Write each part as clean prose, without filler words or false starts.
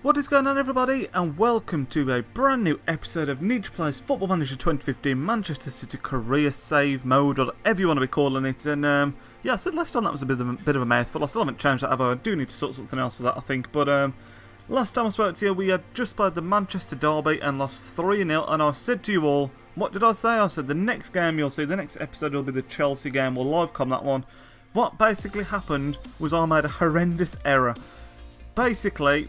What is going on, everybody, and welcome to a brand new episode of Nidge Plays Football Manager 2015 Manchester City Career Save Mode, or whatever you want to be calling it. And yeah, I said last time that was a bit of a mouthful. I still haven't changed that, I do need to sort something else for that, I think. But last time I spoke to you, we had just played the Manchester Derby and lost 3-0, and I said to you all, what did I say? I said the next game you'll see, the next episode will be the Chelsea game. We'll live-com that one. What basically happened was I made a horrendous error. Basically,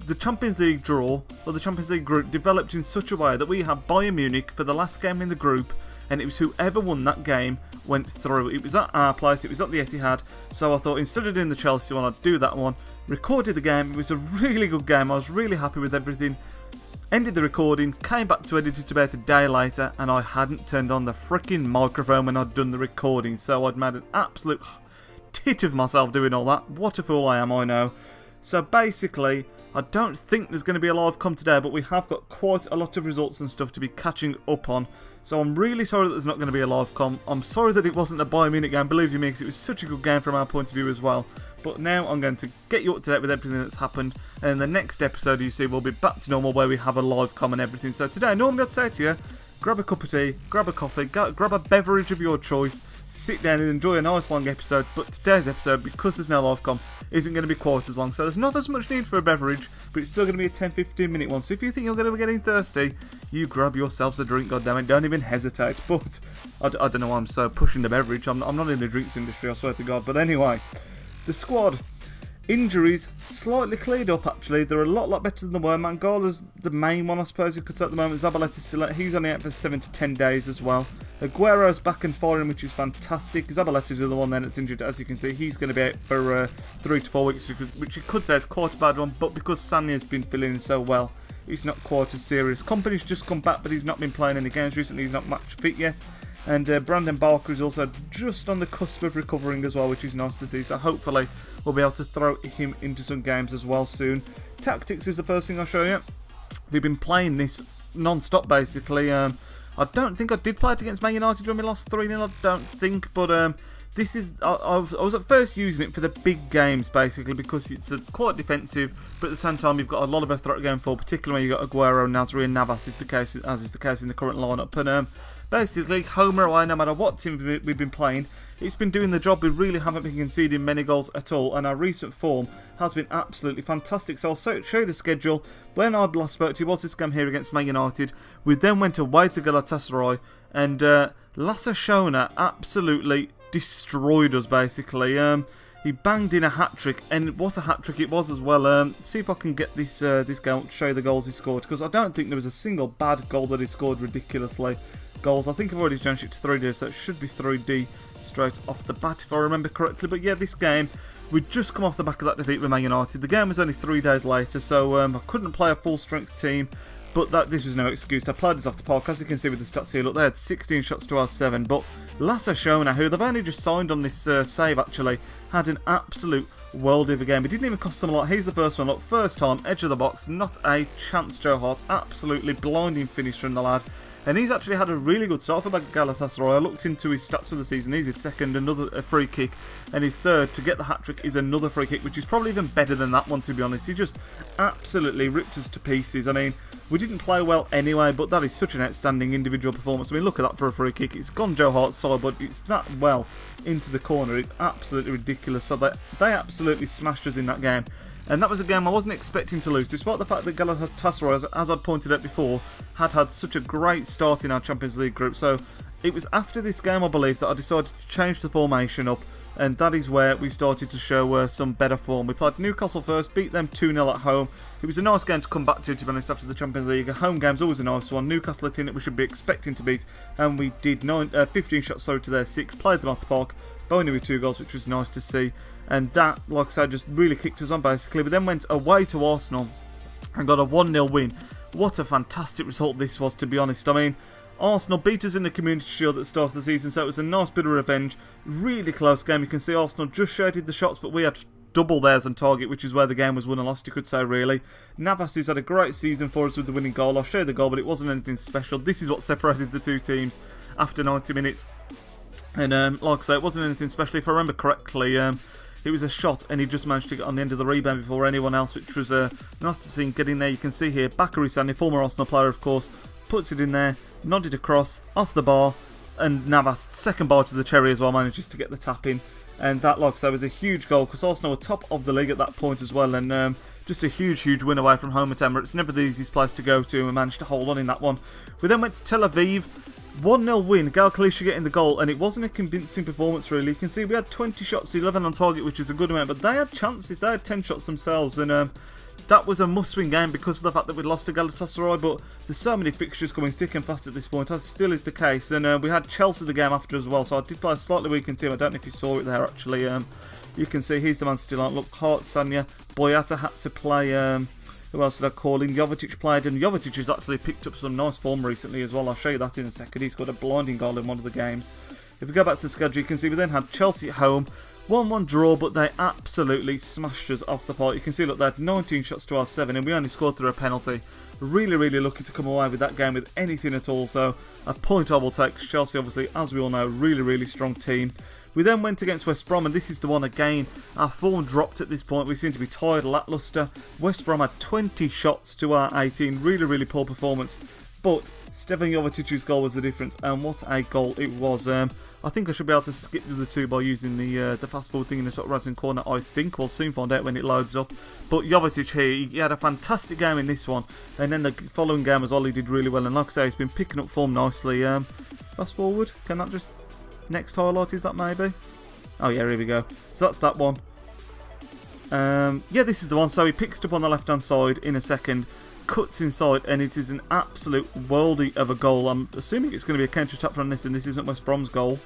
the Champions League draw, or the Champions League group, developed in such a way that we had Bayern Munich for the last game in the group, and it was whoever won that game went through. It was at our place, it was at the Etihad, so I thought instead of doing the Chelsea one, I'd do that one. Recorded the game, it was a really good game, I was really happy with everything. Ended the recording, came back to edit it about a day later, and I hadn't turned on the freaking microphone when I'd done the recording, so I'd made an absolute tit of myself doing all that. What a fool I am, I know. So basically, I don't think there's going to be a live com today, but we have got quite a lot of results and stuff to be catching up on. So I'm really sorry that there's not going to be a live com. I'm sorry that it wasn't a Bayern Munich game, believe you me, because it was such a good game from our point of view as well. But now I'm going to get you up to date with everything that's happened, and in the next episode you see we'll be back to normal where we have a live com and everything. So today, normally I'd say to you, grab a cup of tea, grab a coffee, grab a beverage of your choice, sit down and enjoy a nice long episode. But today's episode, because there's no live com, isn't going to be quite as long, so there's not as much need for a beverage, but it's still going to be a 10-15 minute one. So if you think you're going to be getting thirsty, you grab yourselves a drink, goddammit, don't even hesitate. But I don't know why I'm so pushing the beverage. I'm not in the drinks industry, I swear to God. But anyway, the squad injuries slightly cleared up, actually. They're a lot better than they were. Mangala's the main one, I suppose you could say at the moment. Zabaletti's still out. He's only out for 7 to 10 days as well. Aguero's back and firing, which is fantastic. Zabaletti's the other one then that's injured, as you can see. He's going to be out for 3 to 4 weeks, which you could say is quite a bad one, but because Sanya's been filling in so well, it's not quite as serious. Company's just come back, but he's not been playing any games recently. He's not match fit yet. And Brandon Barker is also just on the cusp of recovering as well, which is nice to see. So hopefully we'll be able to throw him into some games as well soon. Tactics is the first thing I'll show you. We've been playing this non-stop basically. I don't think I did play it against Man United when we lost 3-0, I don't think. But this is, I was at first using it for the big games basically, because it's quite defensive, but at the same time you've got a lot of a threat going forward, particularly when you've got Aguero, Nasri and Navas, as is the case in the current lineup. And basically, home or away, no matter what team we've been playing, it's been doing the job. We really haven't been conceding many goals at all, and our recent form has been absolutely fantastic. So I'll show you the schedule. When I last spoke to you, was this game here against Man United. We then went away to Galatasaray, and Lasse Schöne absolutely destroyed us, basically. He banged in a hat-trick, and what a hat-trick it was as well. See if I can get this game, show you the goals he scored, because I don't think there was a single bad goal that he scored ridiculously. Goals, I think I've already changed it to 3D, so it should be 3D straight off the bat if I remember correctly. But yeah, this game, we'd just come off the back of that defeat with Man United. The game was only 3 days later, so I couldn't play a full-strength team, but this was no excuse. I played this off the park. As you can see with the stats here, look, they had 16 shots to our 7, but Lasse Schöne, who they've only just signed on this save actually, had an absolute world of a game. It didn't even cost them a lot. He's the first one. Look, first time, edge of the box, not a chance, Joe Hart. Absolutely blinding finish from the lad. And he's actually had a really good start for Galatasaray. I looked into his stats for the season. He's his second, a free kick, and his third to get the hat-trick is another free kick, which is probably even better than that one, to be honest. He just absolutely ripped us to pieces. I mean, we didn't play well anyway, but that is such an outstanding individual performance. I mean, look at that for a free kick. It's gone Joe Hart's side, but it's that well into the corner. It's absolutely ridiculous. So they absolutely smashed us in that game. And that was a game I wasn't expecting to lose, despite the fact that Galatasaray, as I'd pointed out before, had such a great start in our Champions League group. So it was after this game, I believe, that I decided to change the formation up, and that is where we started to show some better form. We played Newcastle first, beat them 2-0 at home. It was a nice game to come back to be honest, after the Champions League. A home game's always a nice one. Newcastle a team that we should be expecting to beat, and we did 15 shots to their 6, played them off the park, only with 2 goals, which was nice to see. And that, like I said, just really kicked us on basically. We then went away to Arsenal and got a 1-0 win. What a fantastic result this was, to be honest. I mean, Arsenal beat us in the Community Shield at the start of the season, so it was a nice bit of revenge. Really close game. You can see Arsenal just shaded the shots, but we had double theirs on target, which is where the game was won and lost, you could say, really. Navas has had a great season for us with the winning goal. I'll show you the goal, but it wasn't anything special. This is what separated the two teams after 90 minutes. And like I say, it wasn't anything special. If I remember correctly, It was a shot, and he just managed to get on the end of the rebound before anyone else, which was nice to see him get in there. You can see here, Bakary Sani, former Arsenal player, of course, puts it in there, nodded across, off the bar, and Navas, second bar to the cherry as well, manages to get the tap in. And that, like I say, was a huge goal, because Arsenal were top of the league at that point as well, and just a huge win away from home at Emirates. Never the easiest place to go to, and managed to hold on in that one. We then went to Tel Aviv, 1-0 win, Gal Kalisha getting the goal, and it wasn't a convincing performance really. You can see we had 20 shots, 11 on target, which is a good amount, but they had chances, they had 10 shots themselves, and that was a must-win game because of the fact that we'd lost to Galatasaray, but there's so many fixtures coming thick and fast at this point, as still is the case, and we had Chelsea the game after as well, so I did play a slightly weakened team. I don't know if you saw it there actually. You can see he's the man still on. Look, Hart, Sanya, Boyata had to play, who else did I call in? Jovetic played, and Jovetic has actually picked up some nice form recently as well. I'll show you that in a second. He's got a blinding goal in one of the games. If we go back to the schedule, you can see we then had Chelsea at home, 1-1 draw, but they absolutely smashed us off the park. You can see, look, they had 19 shots to our 7, and we only scored through a penalty. Really lucky to come away with that game with anything at all, so a point I will take. Chelsea, obviously, as we all know, really strong team. We then went against West Brom, and this is the one again. Our form dropped at this point. We seem to be tired, lacklustre. West Brom had 20 shots to our 18. Really poor performance. But Stevan Jovetic's goal was the difference, and what a goal it was. I think I should be able to skip the two by using the fast forward thing in the top right hand corner, I think. We'll soon find out when it loads up. But Jovetic here, he had a fantastic game in this one, and then the following game as well, he did really well. And like I say, he's been picking up form nicely. Fast forward, can that just... Next highlight, is that maybe? Oh yeah, here we go. So that's that one. Yeah, this is the one. So he picks it up on the left hand side in a second, cuts inside, and it is an absolute worldie of a goal. I'm assuming it's going to be a counter attack from this, and this isn't West Brom's goal.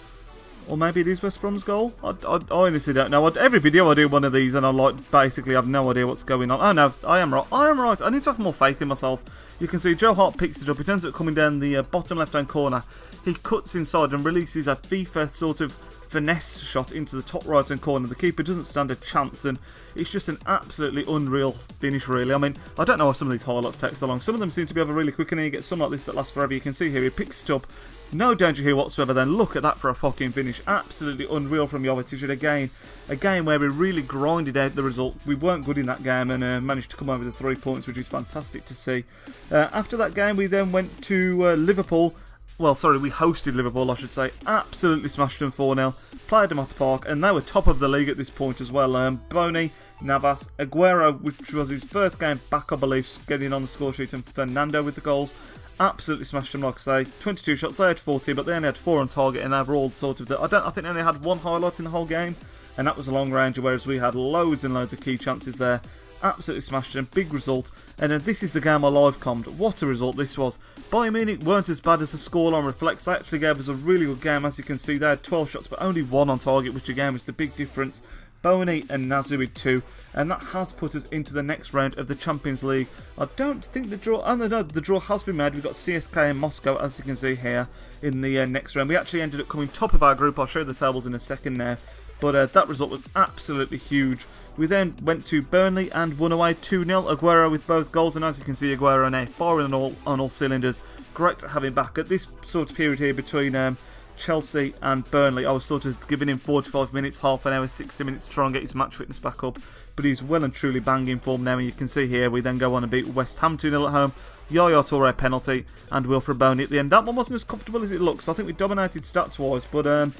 Or maybe it is West Brom's goal? I honestly don't know. Every video I do one of these, and I basically have no idea what's going on. Oh no, I am right. I need to have more faith in myself. You can see Joe Hart picks it up. It ends up coming down the bottom left hand corner. He cuts inside and releases a FIFA sort of finesse shot into the top right hand corner. The keeper doesn't stand a chance, and it's just an absolutely unreal finish really. I mean, I don't know why some of these highlights take so long. Some of them seem to be over really quick, and then you get some like this that lasts forever. You can see here he picks it up, no danger here whatsoever. Then look at that for a fucking finish. Absolutely unreal from Jovetic. And again, a game where we really grinded out the result. We weren't good in that game, and managed to come over the 3 points, which is fantastic to see. After that game, we then went to Liverpool. Well, sorry, we hosted Liverpool, I should say. Absolutely smashed them 4-0. Played them at the park, and they were top of the league at this point as well. Boni, Navas, Aguero, which was his first game back, I believe, getting on the score sheet, and Fernando with the goals. Absolutely smashed them, like I say. 22 shots, they had 40, but they only had 4 on target, and they were all sort of... I think they only had 1 highlight in the whole game, and that was a long range, whereas we had loads and loads of key chances there. Absolutely smashed them, big result. And then this is the game I live commed. What a result this was. Bayern Munich weren't as bad as the scoreline reflects. They actually gave us a really good game. As you can see, they had 12 shots, but only 1 on target, which again was the big difference. Boni and Nazu with 2, and that has put us into the next round of the Champions League. I don't think the draw... Oh no, the draw has been made. We've got CSK and Moscow, as you can see here, in the next round. We actually ended up coming top of our group. I'll show you the tables in a second now. But that result was absolutely huge. We then went to Burnley and won away 2-0. Aguero with both goals, and as you can see, Aguero now firing on all cylinders. Great to have him back. At this sort of period here between Chelsea and Burnley, I was sort of giving him 45 minutes, half an hour, 60 minutes to try and get his match fitness back up. But he's well and truly banging form now, and you can see here we then go on and beat West Ham 2-0 at home. Yaya Toure penalty and Wilfred Bony at the end. That one wasn't as comfortable as it looks. I think we dominated stats-wise, but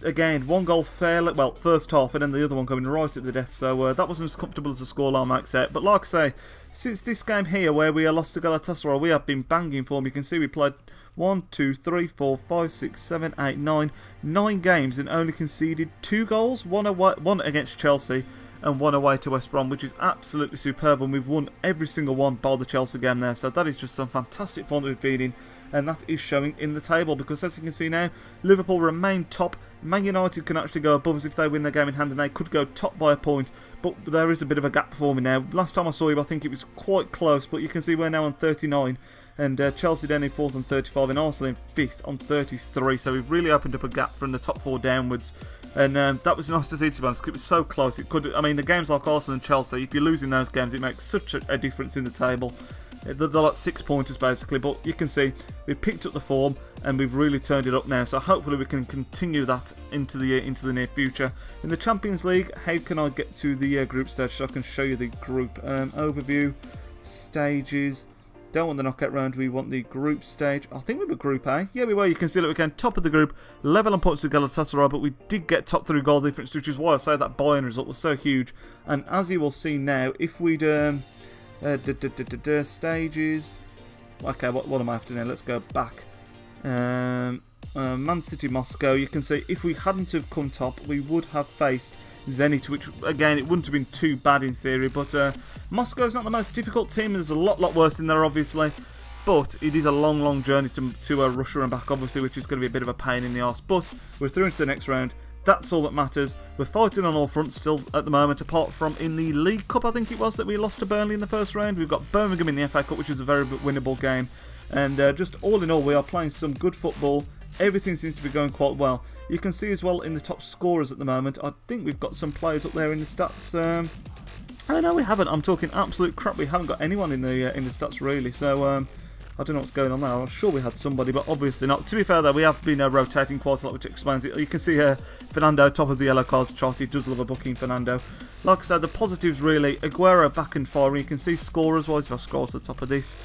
again, 1 goal fairly, well, first half, and then the other one coming right at the death, so that wasn't as comfortable as the scoreline makes it. But like I say, since this game here, where we lost to Galatasaray, we have been banging form. You can see we played 1, 2, 3, 4, 5, 6, 7, 8, 9 games and only conceded 2 goals, one against Chelsea and 1 away to West Brom, which is absolutely superb, and we've won every single one bar the Chelsea game there, so that is just some fantastic form that we've been in, and that is showing in the table, because as you can see now, Liverpool remain top. Man United can actually go above us if they win their game in hand, and they could go top by a point, but there is a bit of a gap before me now. Last time I saw you, I think it was quite close, but you can see we're now on 39, and Chelsea down in 4th on 35, and Arsenal in 5th on 33, so we've really opened up a gap from the top 4 downwards. And that was nice to see, to be honest. It was so close. It could. I mean, the games like Arsenal and Chelsea, if you're losing those games, it makes such a difference in the table. They're like 6 pointers basically, but you can see we've picked up the form and we've really turned it up now. So hopefully we can continue that into the near future. In the Champions League, how can I get to the group stage so I can show you the group overview, stages? Don't want the knockout round, we want the group stage. I think we were Group A. Yeah, we were. You can see that we came top of the group, level on points with Galatasaray, but we did get top 3 goal difference, which is why I say that Bayern result was so huge. And as you will see now, if we'd stages. Okay, what am I after now? Let's go back. Man City, Moscow. You can see if we hadn't have come top, we would have faced Zenit, which again it wouldn't have been too bad in theory, but Moscow's not the most difficult team. There's a lot worse in there obviously, but it is a long journey to Russia and back obviously, which is going to be a bit of a pain in the arse, but we're through into the next round. That's all that matters. We're fighting on all fronts still at the moment, apart from in the League Cup I think it was that we lost to Burnley in the first round. We've got Birmingham in the FA Cup, which is a very winnable game, and just all in all we are playing some good football. Everything seems to be going quite well. You can see as well in the top scorers at the moment, I think we've got some players up there in the stats. Oh no, we haven't. I'm talking absolute crap. We haven't got anyone in the stats really. So I don't know what's going on there. I'm sure we had somebody, but obviously not. To be fair though, we have been rotating quite a lot, which explains it. You can see here Fernando top of the yellow cards chart. He does love a booking, Fernando. Like I said, the positives really, Aguero back and firing. You can see scorers wise if I scroll to the top of this.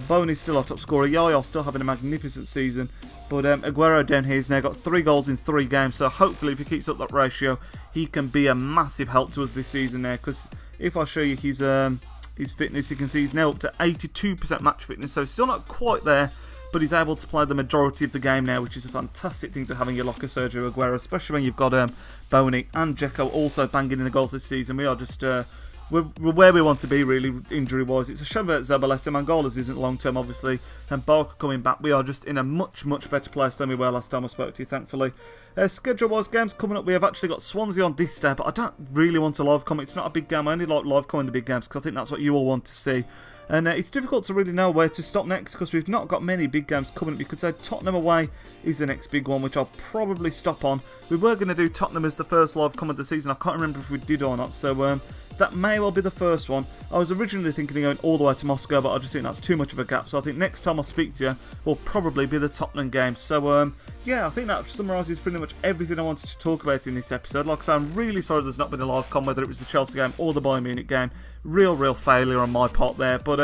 Boney's still our top scorer. Yaya still having a magnificent season. But Aguero down here has now got 3 goals in 3 games, so hopefully if he keeps up that ratio, he can be a massive help to us this season now. Because if I show you his fitness, you can see he's now up to 82% match fitness, so he's still not quite there, but he's able to play the majority of the game now, which is a fantastic thing to have in your locker, Sergio Aguero, especially when you've got Boney and Dzeko also banging in the goals this season. We are just we're where we want to be really injury-wise. It's a shame that Zabaleta, Mangolas isn't long-term obviously, and Barker coming back. We are just in a much better place than we were last time I spoke to you, thankfully. Schedule-wise, games coming up, we have actually got Swansea on this day, but I don't really want to live comment. It's not a big game. I only like live comment the big games because I think that's what you all want to see. And it's difficult to really know where to stop next because we've not got many big games coming up. You could say Tottenham away is the next big one, which I'll probably stop on. We were going to do Tottenham as the first live comment of the season. I can't remember if we did or not, so that may well be the first one. I was originally thinking of going all the way to Moscow, but I just think that's too much of a gap. So I think next time I speak to you will probably be the Tottenham game. So yeah, I think that summarises pretty much everything I wanted to talk about in this episode. Like I say, I'm really sorry there's not been a live com, whether it was the Chelsea game or the Bayern Munich game. Real failure on my part there, but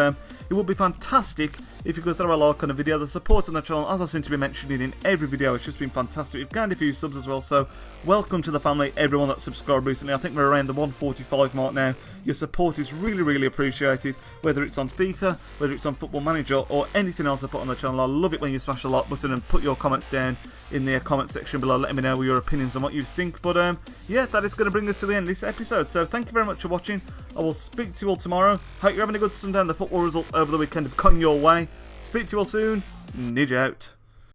it would be fantastic if you could throw a like on the video. The support on the channel, as I seem to be mentioning in every video, it's just been fantastic. We've gained a few subs as well, so welcome to the family, everyone that's subscribed recently. I think we're around the 145 mark now. Your support is really appreciated, whether it's on FIFA, whether it's on Football Manager, or anything else I put on the channel. I love it when you smash the like button and put your comments down in the comment section below, letting me know your opinions on what you think. But yeah, that is going to bring us to the end of this episode, so thank you very much for watching. I will speak to you all tomorrow. Hope you're having a good Sunday and the football results over the weekend have gone your way. Speak to you all soon. Nidge out.